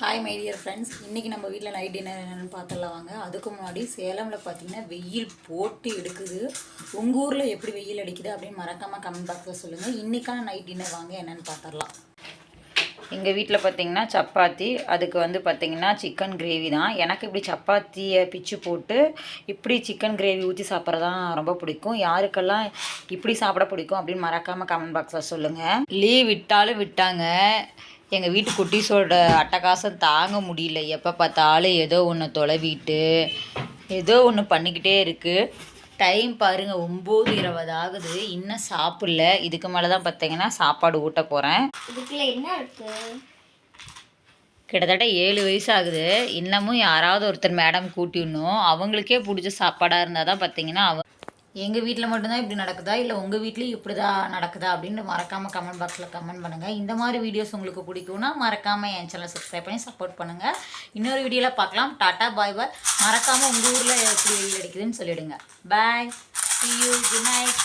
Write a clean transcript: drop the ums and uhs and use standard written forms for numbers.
Hi my dear friends, இன்றைக்கி நம்ம வீட்டில் நைட் டின்னர் என்னென்னு பார்த்துடலாம் வாங்க. அதுக்கு முன்னாடி சேலமில் பார்த்திங்கன்னா வெயில் போட்டு எடுக்குது. உங்கள் ஊரில் எப்படி வெயில் அடிக்குது அப்படின்னு மறக்காமல் கமெண்ட் பாக்ஸில் சொல்லுங்கள். இன்றைக்கான நைட் டின்னர் வாங்க என்னென்னு பார்த்துடலாம். எங்கள் வீட்டில் பார்த்திங்கன்னா சப்பாத்தி, அதுக்கு பார்த்திங்கன்னா சிக்கன் கிரேவி தான். எனக்கு இப்படி சப்பாத்தியை பிச்சு போட்டு இப்படி சிக்கன் கிரேவி ஊற்றி சாப்பிட்றதான் ரொம்ப பிடிக்கும். யாருக்கெல்லாம் இப்படி சாப்பிட பிடிக்கும் அப்படின்னு மறக்காமல் கமெண்ட் பாக்ஸில் சொல்லுங்கள். லீவ் விட்டாலும் விட்டாங்க, எங்கள் வீட்டு குட்டீஸோட அட்டகாசம் தாங்க முடியல. எப்போ பார்த்தாலும் ஏதோ ஒன்று தொலைவிட்டு ஏதோ ஒன்று பண்ணிக்கிட்டே இருக்குது. டைம் பாருங்கள், 9:20 ஆகுது, இன்னும் சாப்பிடல. இதுக்கு மேலே தான் பார்த்தீங்கன்னா சாப்பாடு ஊட்ட போகிறேன். இதுக்குள்ள என்ன இருக்குது? கிட்டத்தட்ட 7 வயசு ஆகுது. இன்னமும் யாராவது ஒருத்தர் மேடம் கூட்டிடணும். அவங்களுக்கே பிடிச்ச சாப்பாடாக இருந்தால் தான் பார்த்தீங்கன்னா எங்கள் வீட்டில் மட்டும்தான் இப்படி நடக்குதா, இல்லை உங்கள் வீட்லேயும் இப்படி தான் நடக்குதா அப்படின்னு மறக்காமல் கமெண்ட் பாக்ஸில் கமெண்ட் பண்ணுங்கள். இந்த மாதிரி வீடியோஸ் உங்களுக்கு பிடிக்கும்னா மறக்காமல் என் சேனலை சப்ஸ்கிரைப் பண்ணி சப்போர்ட் பண்ணுங்கள். இன்னொரு வீடியோவில் பார்க்கலாம். டாட்டா பாய் பாய். மறக்காமல் உங்கள் ஊரில் எப்படி வெயில் அடிக்குதுன்னு சொல்லிவிடுங்க. பாய், see you, good night.